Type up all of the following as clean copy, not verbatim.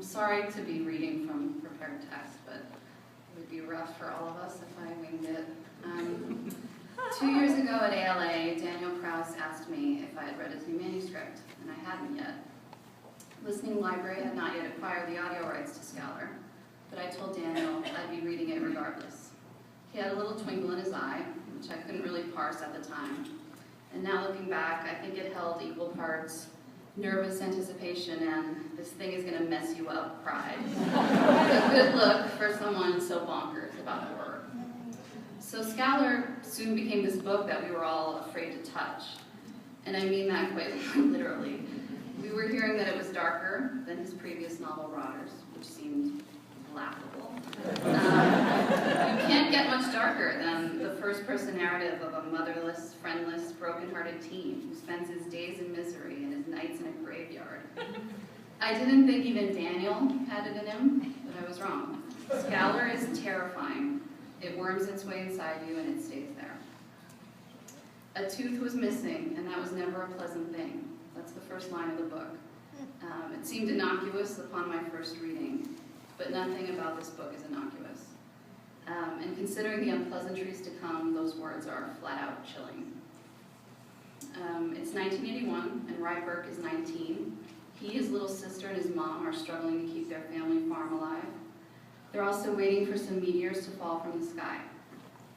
Sorry to be reading from prepared text, but it would be rough for all of us if I winged it. 2 years ago at ALA, Daniel Krauss asked me if I had read his new manuscript, and I hadn't yet. Listening Library had not yet acquired the audio rights to Scowler, but I told Daniel I'd be reading it regardless. He had a little twinkle in his eye, which I couldn't really parse at the time. And now looking back, I think it held equal parts nervous anticipation and this thing is going to mess you up pride. A good look for someone so bonkers about horror. So Scowler soon became this book that we were all afraid to touch. And I mean that quite literally. We were hearing that it was darker than his previous novel, Rotters, which seemed laughable. You can't get much darker than the first-person narrative of a motherless, friendless, broken-hearted teen who spends his days in misery and his nights in a graveyard. I didn't think even Daniel had it in him, but I was wrong. Scowler is terrifying. It worms its way inside you and it stays there. A tooth was missing, and that was never a pleasant thing. That's the first line of the book. It seemed innocuous upon my first reading, but nothing about this book is innocuous. And considering the unpleasantries to come, those words are flat out chilling. It's 1981, and Ryberg is 19. He, his little sister, and his mom are struggling to keep their family farm alive. They're also waiting for some meteors to fall from the sky.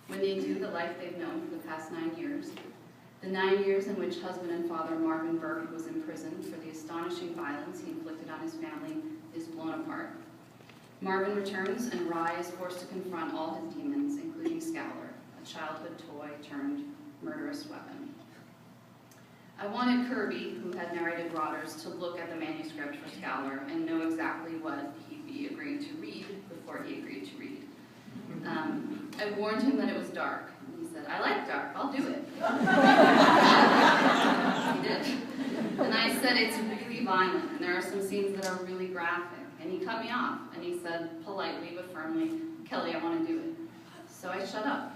When they do, the life they've known for the past 9 years, the 9 years in which husband and father Marvin Burke was imprisoned for the astonishing violence he inflicted on his family, is blown apart. Marvin returns, and Rye is forced to confront all his demons, including Scowler, a childhood toy turned murderous weapon. I wanted Kirby, who had narrated Rotters, to look at the manuscript for Scowler and know exactly what he'd be agreeing to read before he agreed to read. I warned him that it was dark. He said, "I like dark, I'll do it." He did. And I said, "It's really violent, and there are some scenes that are really graphic." And he cut me off, and he said, politely but firmly, "Kelly, I want to do it." So I shut up.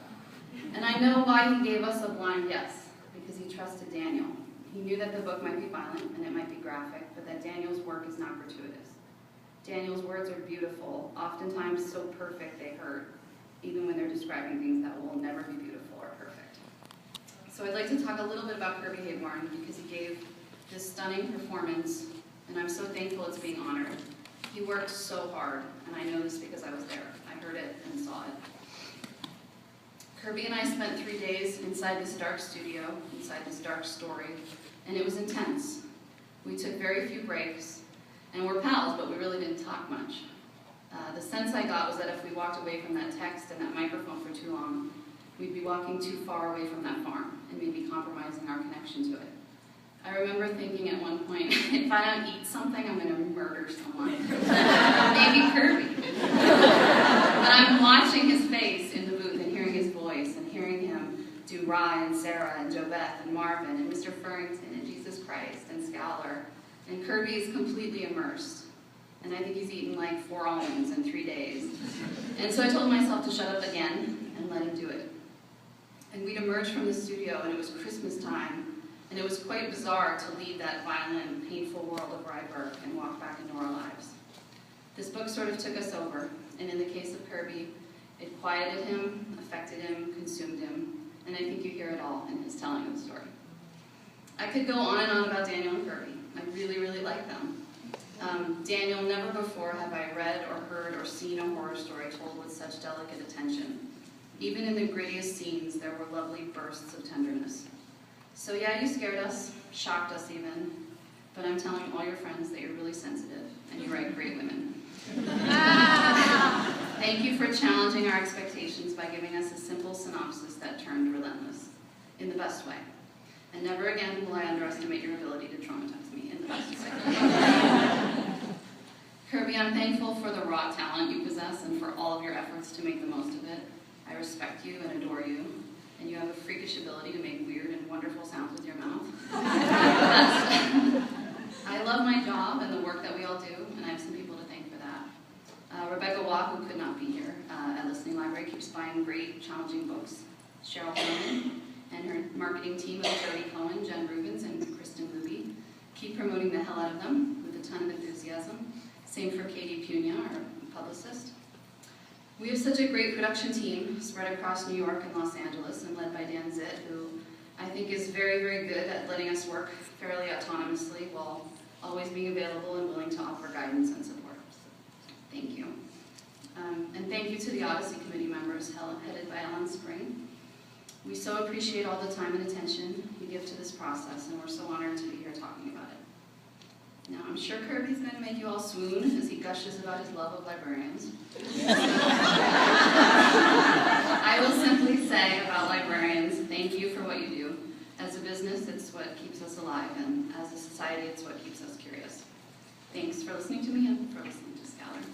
And I know why he gave us a blind yes, because he trusted Daniel. He knew that the book might be violent, and it might be graphic, but that Daniel's work is not gratuitous. Daniel's words are beautiful, oftentimes so perfect they hurt, even when they're describing things that will never be beautiful or perfect. So I'd like to talk a little bit about Kirby Heyborne, because he gave this stunning performance, and I'm so thankful it's being honored. He worked so hard, and I know this because I was there. I heard it and saw it. Kirby and I spent 3 days inside this dark studio, inside this dark story, and it was intense. We took very few breaks, and we're pals, but we really didn't talk much. The sense I got was that if we walked away from that text and that microphone for too long, we'd be walking too far away from that farm and maybe compromising our connection to it. I remember thinking at one point, if I don't eat something, I'm going to murder someone. Maybe Kirby. But I'm watching his face in the booth and hearing his voice and hearing him do Rye and Sarah and JoBeth and Marvin and Mr. Furrington and Jesus Christ and Scowler. And Kirby is completely immersed. And I think he's eaten like 4 almonds in 3 days. And so I told myself to shut up again and let him do it. And we'd emerged from the studio, and it was Christmas time. And it was quite bizarre to leave that violent, painful world of Ryberg and walk back into our lives. This book sort of took us over, and in the case of Kirby, it quieted him, affected him, consumed him, and I think you hear it all in his telling of the story. I could go on and on about Daniel and Kirby. I really, really like them. Daniel, never before have I read or heard or seen a horror story told with such delicate attention. Even in the grittiest scenes, there were lovely bursts of tenderness. So yeah, you scared us, shocked us even, but I'm telling all your friends that you're really sensitive, and you write great women. Thank you for challenging our expectations by giving us a simple synopsis that turned relentless, in the best way. And never again will I underestimate your ability to traumatize me in the best way. Kirby, I'm thankful for the raw talent you possess and for all of your efforts to make the most of it. I respect you and adore you. And you have a freakish ability to make weird and wonderful sounds with your mouth. I love my job and the work that we all do, and I have some people to thank for that. Rebecca Waugh, who could not be here at Listening Library, keeps buying great, challenging books. Cheryl Cohen and her marketing team of Jody Cohen, Jen Rubens, and Kristen Luby keep promoting the hell out of them with a ton of enthusiasm. Same for Katie Pugna, our publicist. We have such a great production team spread across New York and Los Angeles and led by Dan Zitt, who I think is very, very good at letting us work fairly autonomously while always being available and willing to offer guidance and support. Thank you. And thank you to the Odyssey committee members headed by Ellen Spring. We so appreciate all the time and attention you give to this process, and we're so honored to be here talking about it. Now, I'm sure Kirby's going to make you all swoon as he gushes about his love of librarians. I will simply say about librarians, thank you for what you do. As a business, it's what keeps us alive, and as a society, it's what keeps us curious. Thanks for listening to me and for listening to Scowler.